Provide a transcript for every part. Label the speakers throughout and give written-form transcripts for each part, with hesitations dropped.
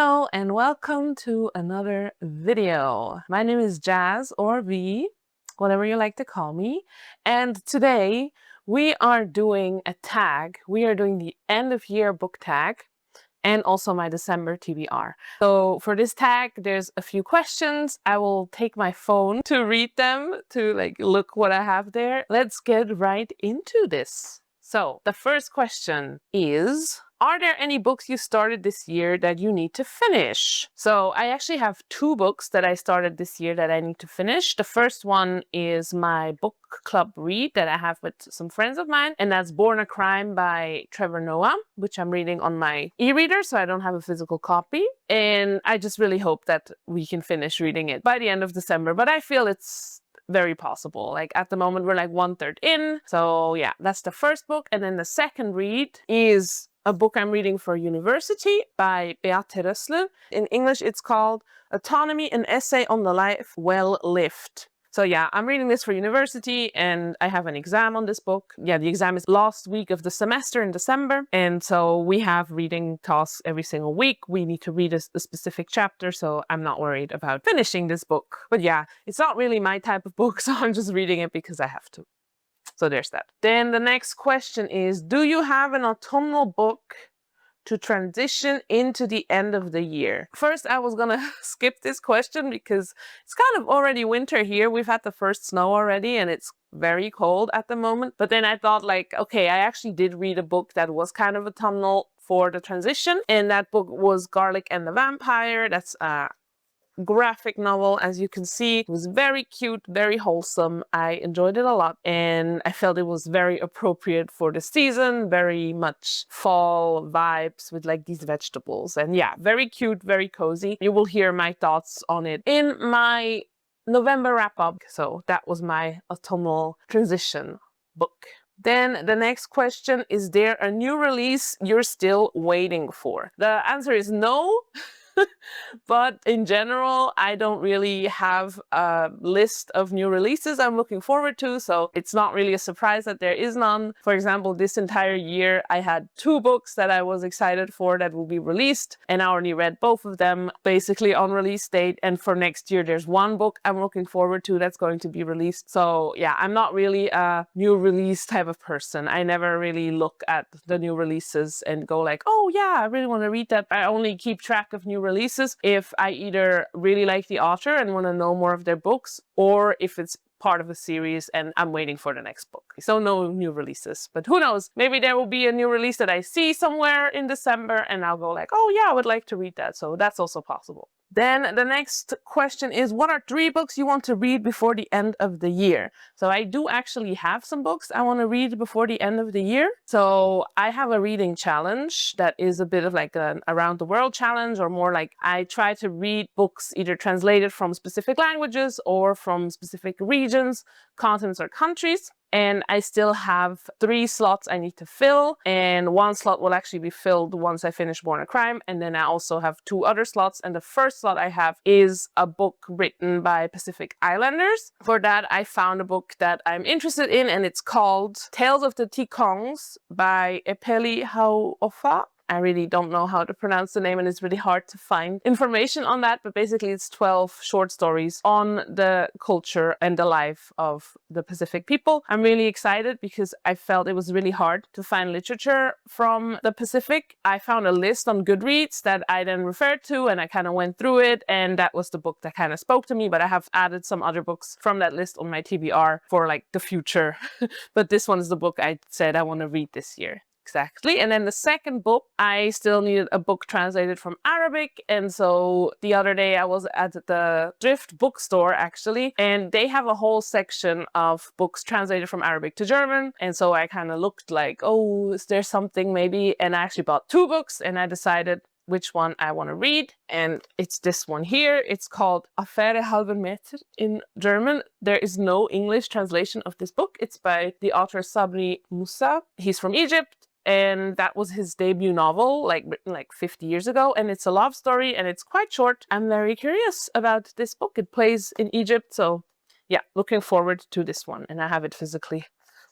Speaker 1: Hello and welcome to another video. My name is Jazz or V, whatever you like to call me. And today we are doing a tag. We are doing the end of year book tag and also my December TBR. So for this tag, there's a few questions. I will take my phone to read them, to look what I have there. Let's get right into this. So the first question is, are there any books you started this year that you need to finish? So I actually have two books that I started this year that I need to finish. The first one is my book club read that I have with some friends of mine, and that's Born a Crime by Trevor, which I'm reading on my e-reader, so I don't have a physical copy. And I just really hope that we can finish reading it by the end of December, but I feel it's very possible. Like at the moment, we're like 1/3 in. So yeah, that's the first book. And then the second read is a book I'm reading for university by Beate Rössler. In English, it's called Autonomy, an essay on the life well lived. So yeah, I'm reading this for university and I have an exam on this book. Yeah, the exam is last week of the semester in December. And so we have reading tasks every single week. We need to read a specific chapter, so I'm not worried about finishing this book. But yeah, it's not really my type of book, so I'm just reading it because I have to. So there's that. Then the next question is, do you have an autumnal book to transition into the end of the year? First, I was gonna skip this question because it's kind of already winter here. We've had the first snow already and it's very cold at the moment. But then I thought okay, I actually did read a book that was kind of autumnal for the transition. And that book was Garlic and the Vampire. That's graphic novel. As you can see, it was very cute, very wholesome. I enjoyed it a lot and I felt it was very appropriate for the season, very much fall vibes with these vegetables. And yeah, very cute, very cozy. You will hear my thoughts on it in my November wrap-up. So that was my autumnal transition book. Then the next question, is there a new release you're still waiting for? The answer is no. But in general, I don't really have a list of new releases I'm looking forward to, so it's not really a surprise that there is none. For example, this entire year, I had two books that I was excited for that will be released, and I already read both of them basically on release date. And for next year, there's one book I'm looking forward to that's going to be released. So yeah, I'm not really a new release type of person. I never really look at the new releases and go oh yeah, I really want to read that. I only keep track of new releases if I either really like the author and want to know more of their books, or if it's part of a series and I'm waiting for the next book. So no new releases, but who knows? Maybe there will be a new release that I see somewhere in December and I'll go oh yeah, I would like to read that. So that's also possible. Then the next question is, what are 3 books you want to read before the end of the year? So I do actually have some books I want to read before the end of the year. So I have a reading challenge that is a bit of an around the world challenge, or more I try to read books either translated from specific languages or from specific regions, continents, or countries. And I still have 3 slots I need to fill, and 1 slot will actually be filled once I finish Born a Crime, and then I also have 2 other slots, and the first slot I have is a book written by Pacific Islanders. For that, I found a book that I'm interested in, and it's called Tales of the Tikongs by Epeli Hau'Ofa. I really don't know how to pronounce the name, and it's really hard to find information on that, but basically it's 12 short stories on the culture and the life of the Pacific people. I'm really excited because I felt it was really hard to find literature from the Pacific. I found a list on Goodreads that I then referred to, and I kind of went through it, and that was the book that kind of spoke to me, but I have added some other books from that list on my TBR for the future. But this one is the book I said I want to read this year. Exactly. And then the second book, I still needed a book translated from Arabic. And so the other day I was at the Drift bookstore actually, and they have a whole section of books translated from Arabic to German. And so I kind of looked oh, is there something maybe? And I actually bought 2 books and I decided which one I want to read. And it's this one here. It's called Affäre Halber in German. There is no English translation of this book. It's by the author Sabri Mussa. He's from Egypt. And that was his debut novel, written 50 years ago. And it's a love story and it's quite short. I'm very curious about this book. It plays in Egypt. So yeah, looking forward to this one. And I have it physically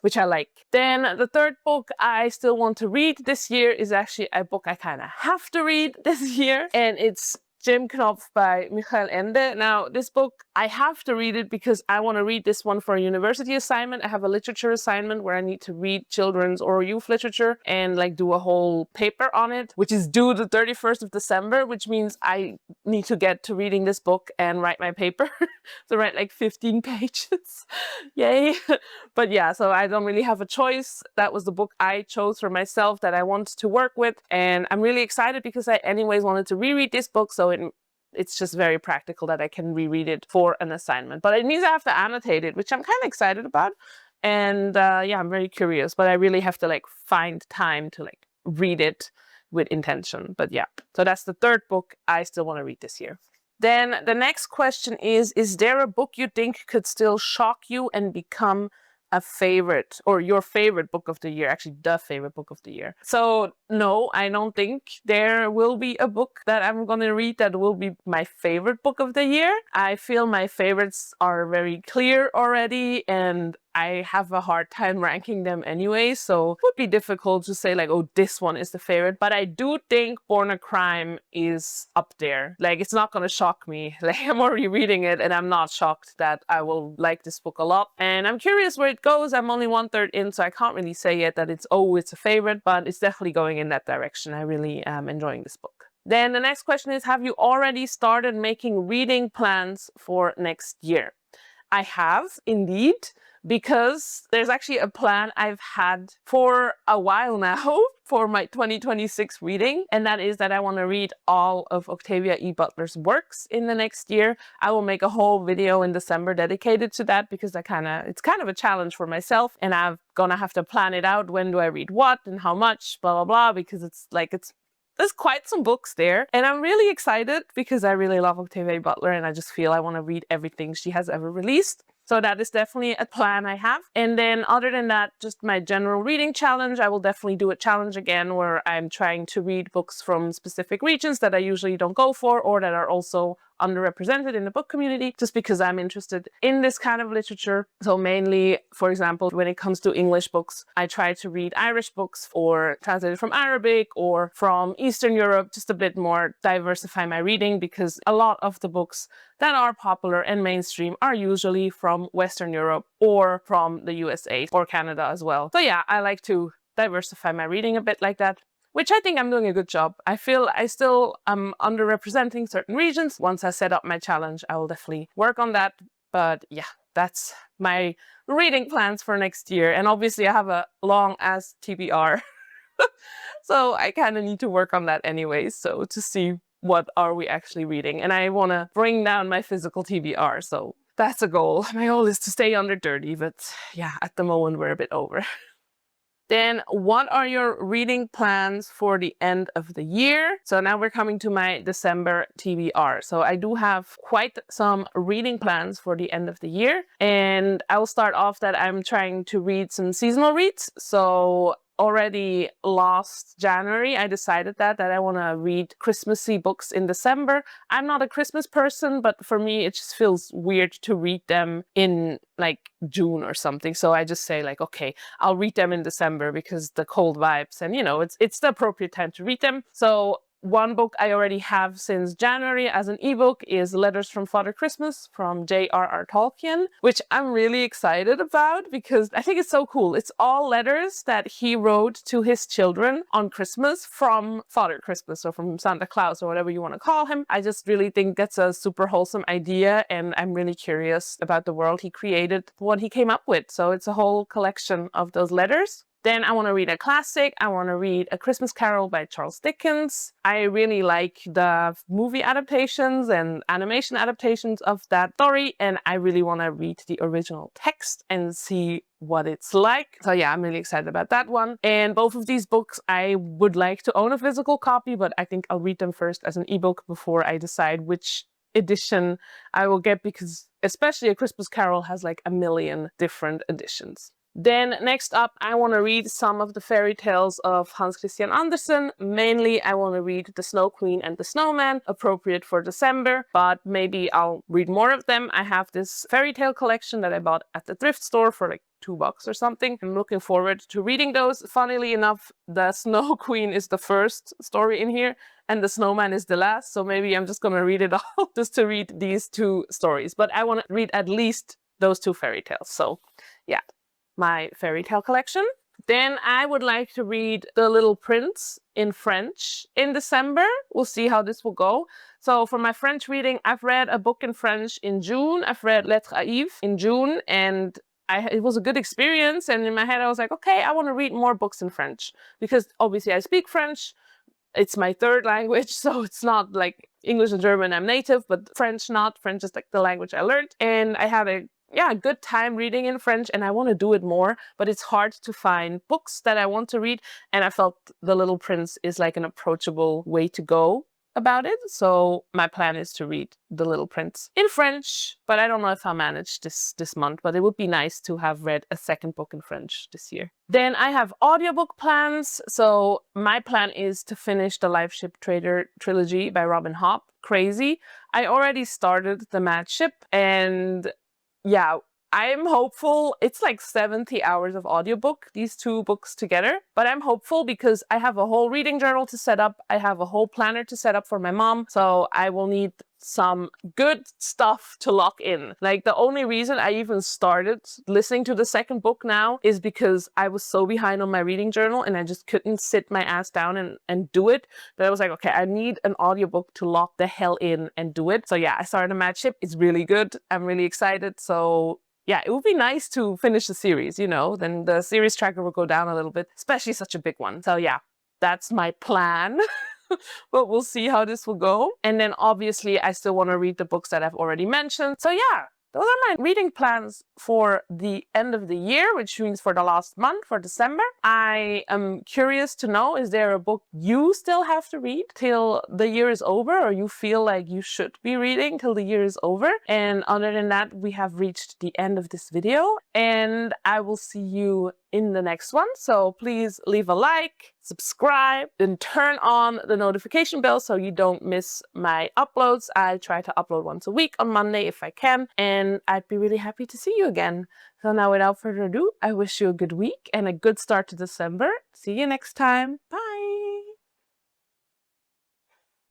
Speaker 1: which I like. Then the third book I still want to read this year is actually a book I kind of have to read this year, and it's Knopf by Ende. Now, this book, I have to read it because I want to read this one for a university assignment. I have a literature assignment where I need to read children's or youth literature and like do a whole paper on it, which is due the 31st of December, which means I need to get to reading this book and write my paper. So write like 15 pages. Yay. But yeah, so I don't really have a choice. That was the book I chose for myself that I want to work with. And I'm really excited because I anyways wanted to reread this book. So it's just very practical that I can reread it for an assignment. But it means I have to annotate it, which I'm kind of excited about. And yeah, I'm very curious, but I really have to like find time to like read it with intention. But yeah, so that's the third book I still want to read this year. Then the next question is there a book you think could still shock you and become a favorite, or your favorite book of the year, actually the favorite book of the year? So no, I don't think there will be a book that I'm going to read that will be my favorite book of the year. I feel my favorites are very clear already, and I have a hard time ranking them anyway, so it would be difficult to say like, oh, this one is the favorite. But I do think Born a Crime is up there. Like, it's not gonna shock me. Like, I'm already reading it and I'm not shocked that I will like this book a lot. And I'm curious where it goes. I'm only 1/3 in, so I can't really say yet that it's a favorite, but it's definitely going in that direction. I really am enjoying this book. Then the next question is, have you already started making reading plans for next year? I have indeed, because there's actually a plan I've had for a while now for my 2026 reading, and that is that I want to read all of Octavia E. Butler's works in the next year. I will make a whole video in December dedicated to that because it's kind of a challenge for myself, and I'm gonna have to plan it out. When do I read what and how much, blah, blah, blah, because there's quite some books there, and I'm really excited because I really love Octavia Butler and I just feel I want to read everything she has ever released. So that is definitely a plan I have. And then other than that, just my general reading challenge. I will definitely do a challenge again where I'm trying to read books from specific regions that I usually don't go for, or that are also underrepresented in the book community, just because I'm interested in this kind of literature. So mainly, for example, when it comes to English books, I try to read Irish books or translated from Arabic or from Eastern Europe, just a bit more diversify my reading, because a lot of the books that are popular and mainstream are usually from Western Europe or from the USA or Canada as well. So yeah, I like to diversify my reading a bit like that, which I think I'm doing a good job. I feel I still am underrepresenting certain regions. Once I set up my challenge, I will definitely work on that. But yeah, that's my reading plans for next year. And obviously I have a long ass TBR. So I kind of need to work on that anyway. So to see what are we actually reading. And I want to bring down my physical TBR. So that's a goal. My goal is to stay under 30, but yeah, at the moment we're a bit over. Then what are your reading plans for the end of the year? So now we're coming to my December TBR. So I do have quite some reading plans for the end of the year. And I will start off that I'm trying to read some seasonal reads. So already last January, I decided that I want to read Christmassy books in December. I'm not a Christmas person, but for me, it just feels weird to read them in like June or something. So I just say like, okay, I'll read them in December because the cold vibes and, you know, it's the appropriate time to read them. So one book I already have since January as an ebook is Letters from Father Christmas from J.R.R. Tolkien, which I'm really excited about because I think it's so cool. It's all letters that he wrote to his children on Christmas from Father Christmas, or from Santa Claus, or whatever you want to call him. I just really think that's a super wholesome idea, and I'm really curious about the world he created, what he came up with. So it's a whole collection of those letters. Then I want to read a classic. I want to read A Christmas Carol by Charles Dickens. I really like the movie adaptations and animation adaptations of that story, and I really want to read the original text and see what it's like. So yeah, I'm really excited about that one. And both of these books, I would like to own a physical copy, but I think I'll read them first as an ebook before I decide which edition I will get, because especially A Christmas Carol has like a million different editions. Then next up, I want to read some of the fairy tales of Hans Christian Andersen. Mainly, I want to read The Snow Queen and the Snowman, appropriate for December, but maybe I'll read more of them. I have this fairy tale collection that I bought at the thrift store for like 2 bucks or something. I'm looking forward to reading those. Funnily enough, the Snow Queen is the first story in here and the Snowman is the last. So maybe I'm just gonna read it all just to read these 2 stories. But I want to read at least those 2 fairy tales. So yeah, my fairy tale collection. Then I would like to read The Little Prince in French in December. We'll see how this will go. So for my French reading, I've read a book in French in June. I've read Lettres à Yves in June, and it was a good experience. And in my head, I was like, okay, I want to read more books in French because obviously I speak French. It's my 3rd language, so it's not like English and German I'm native, but French not. French is like the language I learned. And I had a good time reading in French, and I want to do it more, but it's hard to find books that I want to read. And I felt The Little Prince is like an approachable way to go about it. So my plan is to read The Little Prince in French, but I don't know if I'll manage this month, but it would be nice to have read a 2nd book in French this year. Then I have audiobook plans. So my plan is to finish the Life Ship Trader trilogy by Robin Hobb. Crazy. I already started The Mad Ship, and yeah, I'm hopeful. It's like 70 hours of audiobook, these 2 books together. But I'm hopeful because I have a whole reading journal to set up. I have a whole planner to set up for my mom. So I will need some good stuff to lock in. Like the only reason I even started listening to the 2nd book now is because I was so behind on my reading journal and I just couldn't sit my ass down and do it. But I was like, okay, I need an audiobook to lock the hell in and do it. So yeah, I started A Mad Ship. It's really good. I'm really excited. So yeah, it would be nice to finish the series, you know, then the series tracker will go down a little bit, especially such a big one. So yeah, that's my plan. But we'll see how this will go. And then obviously I still want to read the books that I've already mentioned. So yeah, those are my reading plans for the end of the year, which means for the last month, for December. I am curious to know, is there a book you still have to read till the year is over, or you feel like you should be reading till the year is over? And other than that, we have reached the end of this video, and I will see you in the next one. So please leave a like, subscribe, and turn on the notification bell so you don't miss my uploads. I try to upload once a week on Monday if I can, and I'd be really happy to see you again. So now without further ado, I wish you a good week and a good start to December. See you next time. Bye!